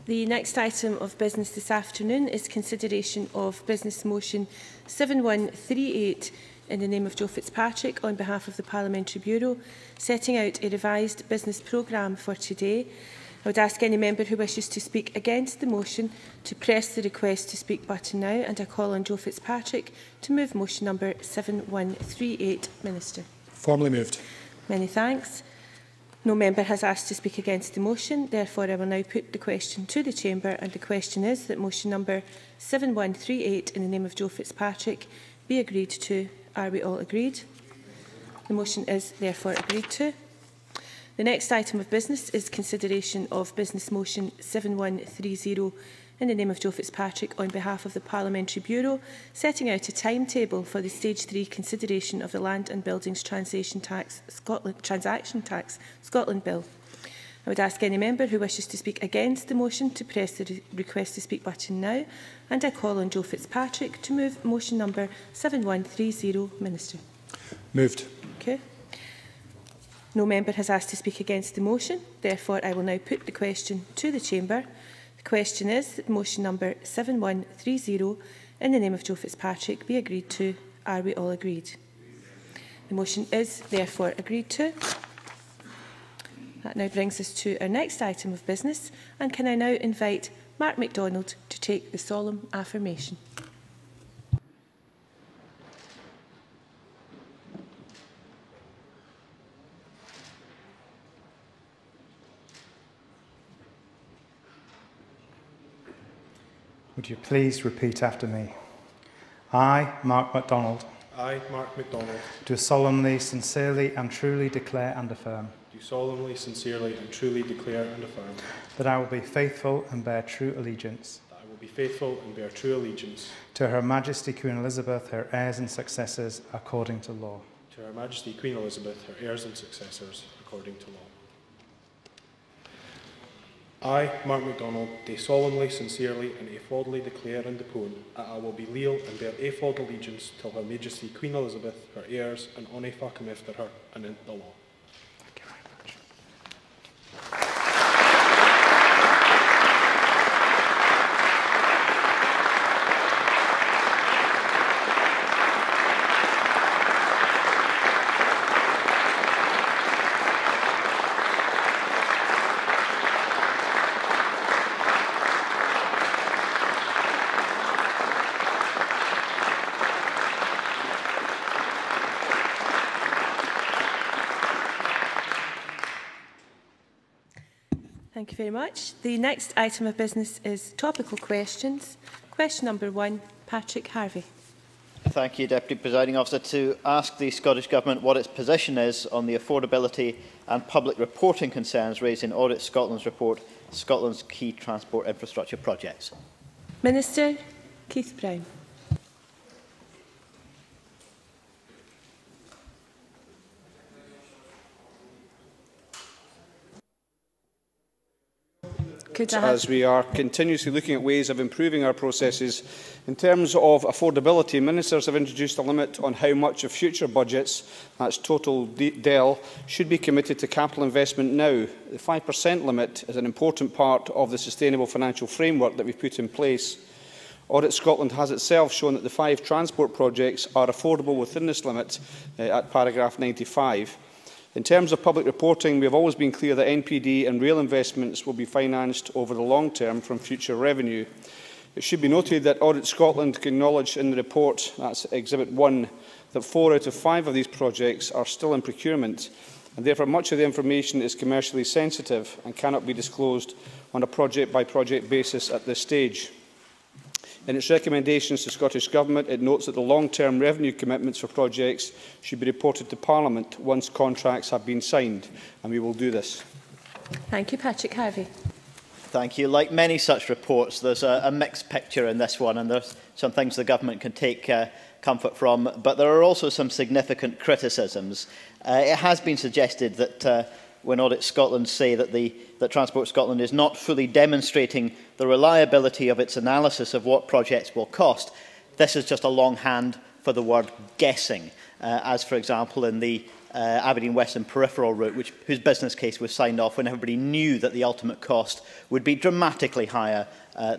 The next item of business this afternoon is consideration of Business Motion 7138 in the name of Joe Fitzpatrick on behalf of the Parliamentary Bureau, setting out a revised business programme for today. I would ask any member who wishes to speak against the motion to press the request to speak button now, and I call on Joe Fitzpatrick to move motion number 7138. Minister. Formally moved. Many thanks. No member has asked to speak against the motion. Therefore, I will now put the question to the Chamber, and the question is that motion number 7138 in the name of Joe Fitzpatrick be agreed to. Are we all agreed? The motion is therefore agreed to. The next item of business is consideration of Business Motion 7130 in the name of Joe Fitzpatrick on behalf of the Parliamentary Bureau, setting out a timetable for the Stage 3 consideration of the Land and Buildings Transaction Tax Scotland Bill. I would ask any member who wishes to speak against the motion to press the request to speak button now, and I call on Joe Fitzpatrick to move motion number 7130. Minister. Moved. Okay. No member has asked to speak against the motion. Therefore, I will now put the question to the Chamber. The question is that motion number 7130 in the name of Joe Fitzpatrick be agreed to. Are we all agreed? The motion is therefore agreed to. That now brings us to our next item of business, and can I now invite Mark-McDonald to take the solemn affirmation. Would you please repeat after me? I, Mark McDonald. I, Mark McDonald. Do solemnly, sincerely and truly declare and affirm. Do solemnly, sincerely and truly declare and affirm. That I will be faithful and bear true allegiance. That I will be faithful and bear true allegiance. To Her Majesty Queen Elizabeth, her heirs and successors, according to law. To Her Majesty Queen Elizabeth, her heirs and successors, according to law. I, Mark McDonald, do solemnly, sincerely and efodly declare and depone that I will be leal and bear efod allegiance till Her Majesty Queen Elizabeth, her heirs, and ony facem after her, and in the law. Thank you very much. Thank you very much. The next item of business is topical questions. Question number 1, Patrick Harvey. Thank you, Deputy Presiding Officer. To ask the Scottish Government what its position is on the affordability and public reporting concerns raised in Audit-Scotland's report, Scotland's Key Transport Infrastructure Projects. Minister Keith Brown. As we are continuously looking at ways of improving our processes. In terms of affordability, ministers have introduced a limit on how much of future budgets, that's total DEL, should be committed to capital investment now. The 5% limit is an important part of the sustainable financial framework that we've put in place. Audit-Scotland has itself shown that the 5 transport projects are affordable within this limit at paragraph 95. In terms of public reporting, we have always been clear that NPD and rail investments will be financed over the long term from future revenue. It should be noted that Audit-Scotland acknowledged in the report, that's Exhibit 1, that 4 out of 5 of these projects are still in procurement, and therefore much of the information is commercially sensitive and cannot be disclosed on a project-by-project basis at this stage. In its recommendations to the Scottish Government, it notes that the long-term revenue commitments for projects should be reported to Parliament once contracts have been signed, and we will do this. Thank you, Patrick Harvey. Thank you. Like many such reports, there's a mixed picture in this one, and there's some things the Government can take comfort from, but there are also some significant criticisms. It has been suggested that when Audit-Scotland say that Transport Scotland is not fully demonstrating the reliability of its analysis of what projects will cost, this is just a longhand for the word guessing, as, for example, in the Aberdeen Western Peripheral Route, whose business case was signed off when everybody knew that the ultimate cost would be dramatically higher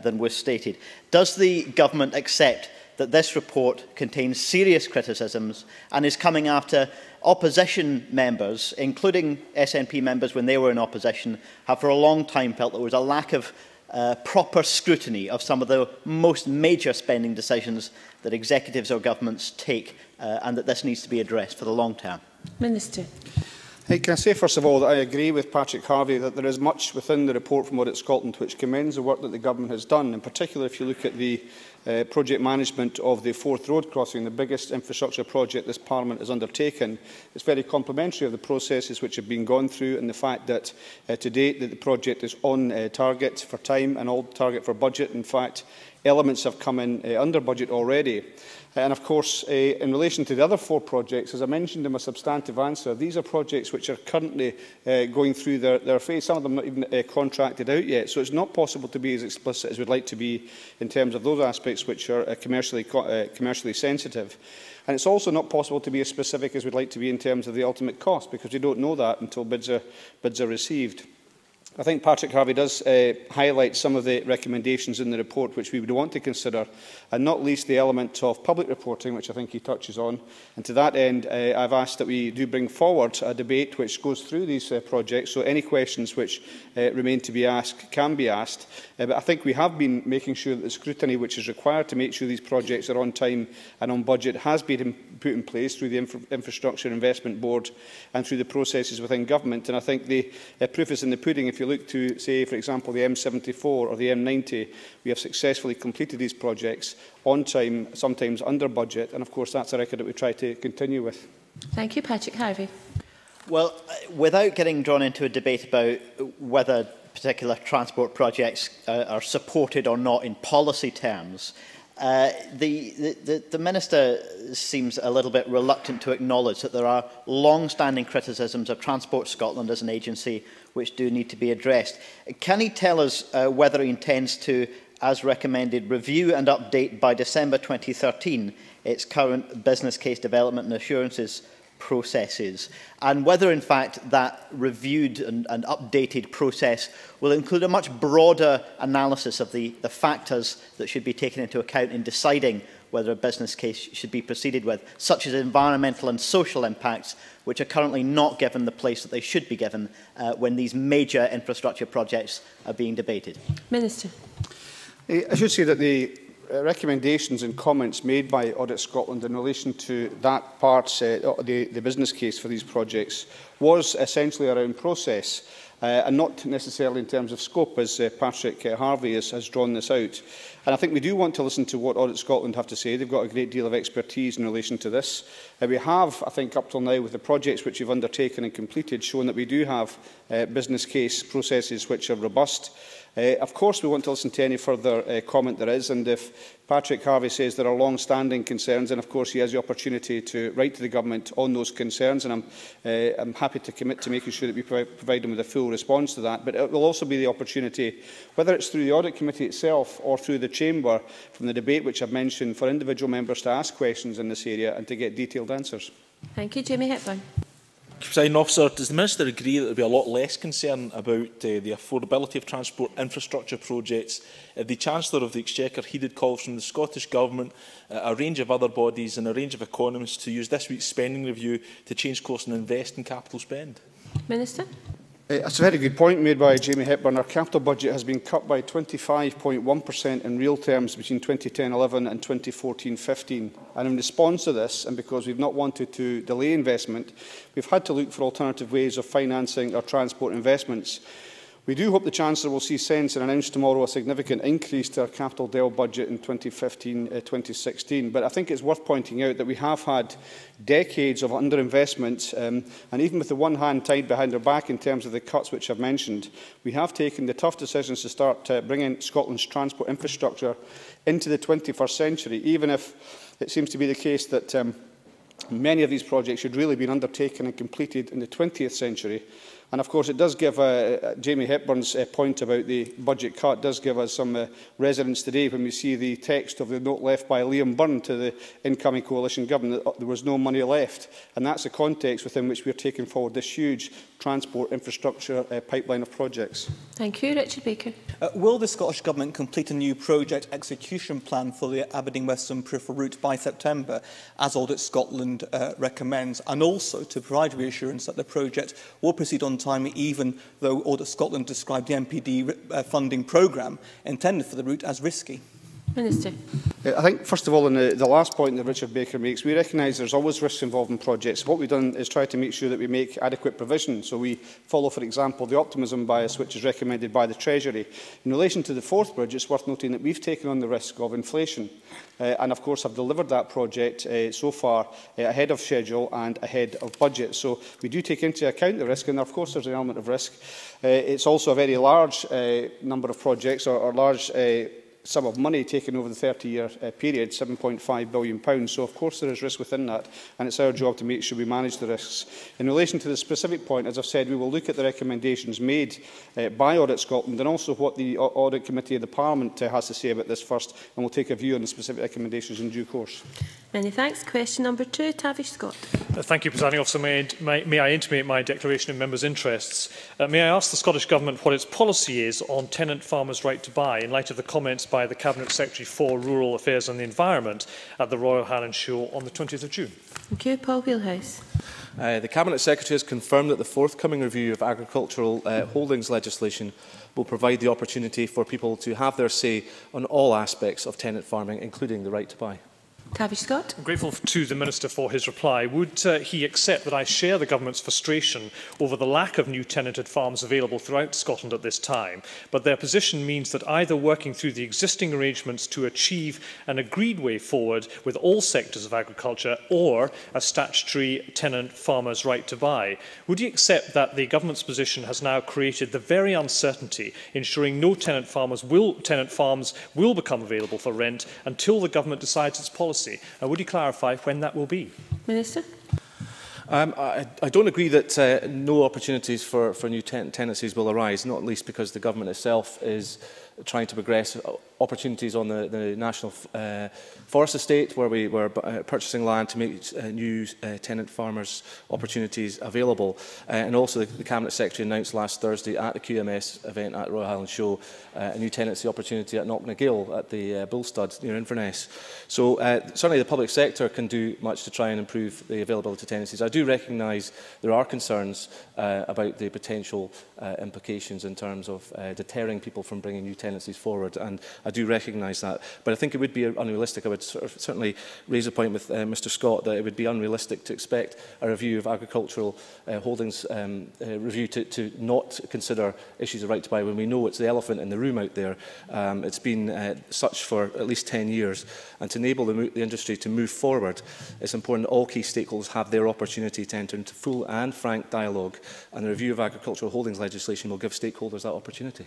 than was stated. Does the government accept that this report contains serious criticisms and is coming after opposition members, including SNP members when they were in opposition, have for a long time felt there was a lack of proper scrutiny of some of the most major spending decisions that executives or governments take, and that this needs to be addressed for the long term? Minister. Can I say, first of all, that I agree with Patrick Harvey that there is much within the report from Audit-Scotland which commends the work that the government has done. In particular, if you look at the project management of the Forth Road crossing, the biggest infrastructure project this Parliament has undertaken, it's very complimentary of the processes which have been gone through, and the fact that to date that the project is on target for time and on target for budget. In fact, elements have come in under budget already. And of course, in relation to the other 4 projects, as I mentioned in my substantive answer, these are projects which are currently going through their phase, some of them not even contracted out yet. So it's not possible to be as explicit as we'd like to be in terms of those aspects which are commercially sensitive. And it's also not possible to be as specific as we'd like to be in terms of the ultimate cost, because we don't know that until bids are received. I think Patrick Harvey does highlight some of the recommendations in the report which we would want to consider, and not least the element of public reporting, which I think he touches on. And to that end, I've asked that we do bring forward a debate which goes through these projects, so any questions which remain to be asked can be asked. But I think we have been making sure that the scrutiny which is required to make sure these projects are on time and on budget has been put in place through the Infrastructure Investment Board and through the processes within government. And I think the proof is in the pudding. If you look to, say, for example, the M74 or the M90, we have successfully completed these projects on time, sometimes under budget, and of course that's a record that we try to continue with. Thank you. Patrick Harvey. Well, without getting drawn into a debate about whether particular transport projects are supported or not in policy terms, the Minister seems a little bit reluctant to acknowledge that there are long-standing criticisms of Transport Scotland as an agency which do need to be addressed. Can he tell us whether he intends to, as recommended, review and update by December 2013 its current business case development and assurances processes, and whether in fact that reviewed and updated process will include a much broader analysis of the factors that should be taken into account in deciding whether a business case should be proceeded with, such as environmental and social impacts, which are currently not given the place that they should be given when these major infrastructure projects are being debated. Minister. I should say that the recommendations and comments made by Audit-Scotland in relation to that part, the business case for these projects, was essentially around process and not necessarily in terms of scope, as Patrick Harvey has drawn this out. And I think we do want to listen to what Audit-Scotland have to say. They've got a great deal of expertise in relation to this. We have, I think, up till now, with the projects which we've undertaken and completed, shown that we do have business case processes which are robust. Of course, we want to listen to any further comment there is, and if Patrick Harvey says there are long-standing concerns, then of course he has the opportunity to write to the government on those concerns, and I'm happy to commit to making sure that we provide him with a full response to that. But it will also be the opportunity, whether it's through the Audit Committee itself or through the Chamber, from the debate which I've mentioned, for individual members to ask questions in this area and to get detailed answers. Thank you. Jamie Hepburn. Presiding Officer, does the Minister agree that there will be a lot less concern about the affordability of transport infrastructure projects? The Chancellor of the Exchequer heeded calls from the Scottish Government, a range of other bodies and a range of economists to use this week's spending review to change course and invest in capital spend. Minister. That's a very good point made by Jamie Hepburn. Our capital budget has been cut by 25.1% in real terms between 2010-11 and 2014-15. And in response to this, and because we've not wanted to delay investment, we've had to look for alternative ways of financing our transport investments. We do hope the Chancellor will see sense and announce tomorrow a significant increase to our capital DEL budget in 2015-2016. But I think it's worth pointing out that we have had decades of underinvestment, and even with the one hand tied behind our back in terms of the cuts which I've mentioned, we have taken the tough decisions to start bringing Scotland's transport infrastructure into the 21st century, even if it seems to be the case that many of these projects should really have been undertaken and completed in the 20th century. And of course, it does give Jamie Hepburn's point about the budget cut does give us some resonance today when we see the text of the note left by Liam Byrne to the incoming coalition government that there was no money left. And that's the context within which we are taking forward this huge transport infrastructure pipeline of projects. Thank you. Richard Baker. Will the Scottish Government complete a new project execution plan for the Aberdeen Western Peripheral route by September, as Audit-Scotland recommends, and also to provide reassurance that the project will proceed on time, even though Audit-Scotland described the MPD funding programme intended for the route as risky? Minister. I think, first of all, in the last point that Richard Baker makes, we recognise there's always risks involved in projects. What we've done is try to make sure that we make adequate provision. So we follow, for example, the optimism bias, which is recommended by the Treasury. In relation to the Forth Bridge, it's worth noting that we've taken on the risk of inflation and, of course, have delivered that project so far ahead of schedule and ahead of budget. So we do take into account the risk, and, of course, there's an element of risk. It's also a very large number of projects or large sum of money taken over the 30-year period, £7.5 billion. So, of course, there is risk within that, and it's our job to make sure we manage the risks. In relation to the specific point, as I've said, we will look at the recommendations made by Audit-Scotland and also what the Audit Committee of the Parliament has to say about this first, and we'll take a view on the specific recommendations in due course. Many thanks. Question number 2, Tavish Scott. Thank you, Presiding Officer. May I intimate my declaration in members' interests? May I ask the Scottish Government what its policy is on tenant farmers' right to buy in light of the comments by the Cabinet Secretary for Rural Affairs and the Environment at the Royal Highland Show on the 20th of June? Thank you. Paul Wheelhouse. The Cabinet Secretary has confirmed that the forthcoming review of agricultural holdings legislation will provide the opportunity for people to have their say on all aspects of tenant farming, including the right to buy. Tavish Scott. I'm grateful to the Minister for his reply. Would he accept that I share the Government's frustration over the lack of new tenanted farms available throughout Scotland at this time, but their position means that either working through the existing arrangements to achieve an agreed way forward with all sectors of agriculture or a statutory tenant farmer's right to buy? Would he accept that the Government's position has now created the very uncertainty ensuring no tenant farms will become available for rent until the Government decides its policy? Would you clarify when that will be? Minister. I don't agree that no opportunities for new tenancies will arise, not least because the Government itself is trying to progress opportunities on the National Forest Estate, where we were purchasing land to make new tenant farmers' opportunities available. And also the Cabinet Secretary announced last Thursday at the QMS event at Royal Highland Show a new tenancy opportunity at Knocknagill at the Bull Stud near Inverness. So certainly the public sector can do much to try and improve the availability of tenancies. I do recognise there are concerns about the potential implications in terms of deterring people from bringing new tenancies forward, and I do recognise that. But I think it would be unrealistic. I would certainly raise a point with Mr Scott that it would be unrealistic to expect a review of agricultural holdings review to not consider issues of right to buy when we know it's the elephant in the room out there. It's been such for at least 10 years, and to enable the industry to move forward, it's important that all key stakeholders have their opportunity to enter into full and frank dialogue, and the review of agricultural holdings legislation will give stakeholders that opportunity.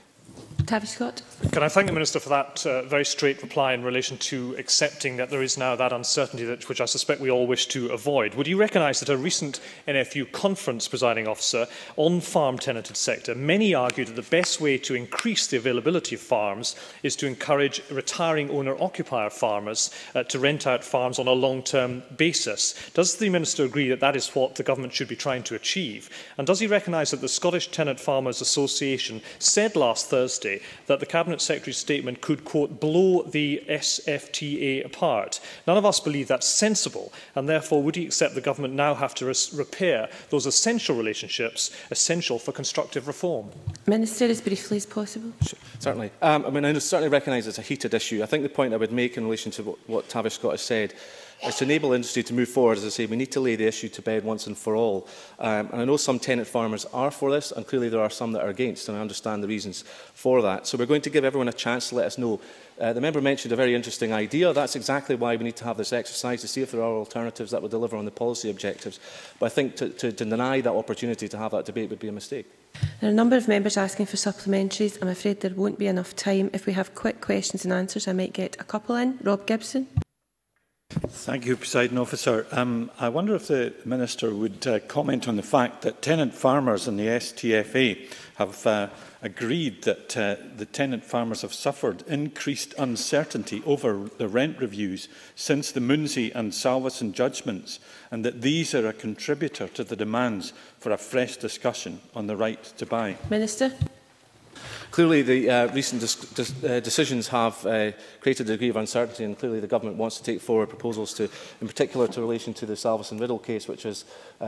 Tavish Scott. Can I thank the Minister for that very straight reply in relation to accepting that there is now that uncertainty which I suspect we all wish to avoid? Would you recognise that a recent NFU conference, Presiding Officer, on farm tenanted sector, many argued that the best way to increase the availability of farms is to encourage retiring owner-occupier farmers to rent out farms on a long-term basis? Does the Minister agree that that is what the Government should be trying to achieve? And does he recognise that the Scottish Tenant Farmers Association said last Thursday that the Cabinet Secretary's statement could, quote, blow the SFTA apart? None of us believe that's sensible, and therefore would he accept the Government now have to repair those essential relationships essential for constructive reform? Minister, as briefly as possible. Certainly. I certainly recognise it's a heated issue. I think the point I would make in relation to what Tavish Scott has said is to enable industry to move forward. As I say, we need to lay the issue to bed once and for all. And I know some tenant farmers are for this, and clearly there are some that are against, and I understand the reasons for that. So we're going to give everyone a chance to let us know. The member mentioned a very interesting idea. That's exactly why we need to have this exercise, to see if there are alternatives that will deliver on the policy objectives. But I think to deny that opportunity to have that debate would be a mistake. There are a number of members asking for supplementaries. I'm afraid there won't be enough time. If we have quick questions and answers, I might get a couple in. Rob Gibson. Thank you, Presiding Officer. I wonder if the Minister would comment on the fact that tenant farmers and the STFA have agreed that the tenant farmers have suffered increased uncertainty over the rent reviews since the Munsey and Salveson judgments, and that these are a contributor to the demands for a fresh discussion on the right to buy. Minister. Clearly, the recent decisions have created a degree of uncertainty, and clearly the Government wants to take forward proposals to, in particular to relation to the Salveson Riddle case, which has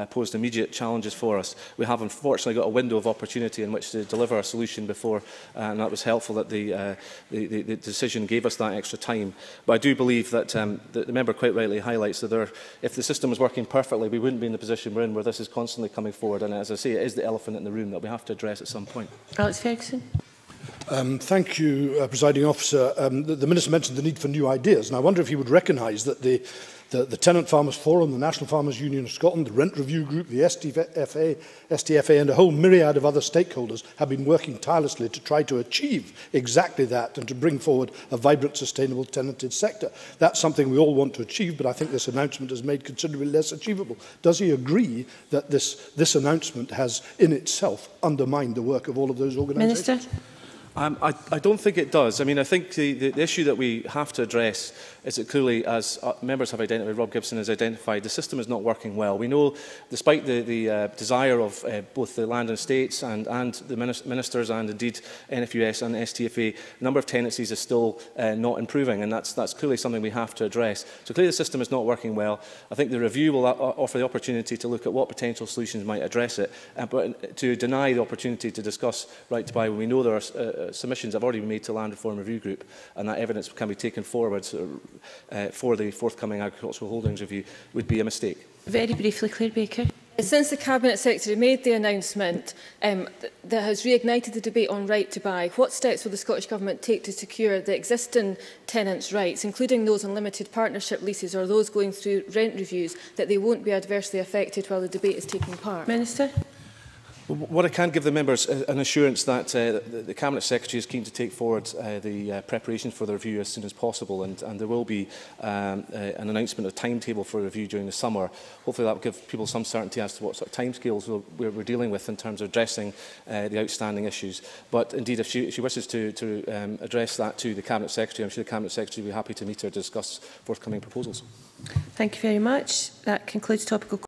posed immediate challenges for us. We have unfortunately got a window of opportunity in which to deliver a solution before, and that was helpful that the decision gave us that extra time. But I do believe that the member quite rightly highlights that if the system was working perfectly, we wouldn't be in the position we're in, where this is constantly coming forward. And as I say, it is the elephant in the room that we have to address at some point. Alex Ferguson. Thank you, Presiding Officer. The Minister mentioned the need for new ideas, and I wonder if he would recognise that the Tenant Farmers Forum, the National Farmers Union of Scotland, the Rent Review Group, the STFA and a whole myriad of other stakeholders have been working tirelessly to try to achieve exactly that and to bring forward a vibrant, sustainable tenanted sector. That's something we all want to achieve, but I think this announcement has made considerably less achievable. Does he agree that this announcement has in itself undermined the work of all of those organisations? Minister. I don't think it does. I mean, I think the issue that we have to address is that clearly, as members have identified, Rob Gibson has identified, the system is not working well. We know, despite the desire of both the Land and Estates and the ministers and indeed NFUS and STFA, the number of tenancies is still not improving, and that's clearly something we have to address. So clearly the system is not working well. I think the review will offer the opportunity to look at what potential solutions might address it, but to deny the opportunity to discuss right to buy when we know there are submissions have already been made to Land Reform Review Group, and that evidence can be taken forward for the forthcoming Agricultural Holdings Review would be a mistake. Very briefly, Claire Baker. Since the Cabinet Secretary made the announcement that has reignited the debate on right to buy, what steps will the Scottish Government take to secure the existing tenants' rights, including those on limited partnership leases or those going through rent reviews, that they won't be adversely affected while the debate is taking part? Minister. What I can give the members an assurance that the Cabinet Secretary is keen to take forward the preparation for the review as soon as possible, and there will be an announcement of timetable for review during the summer. Hopefully that will give people some certainty as to what sort of timescales we're dealing with in terms of addressing the outstanding issues. But indeed, if she wishes to address that to the Cabinet Secretary, I'm sure the Cabinet Secretary will be happy to meet her to discuss forthcoming proposals. Thank you very much. That concludes topical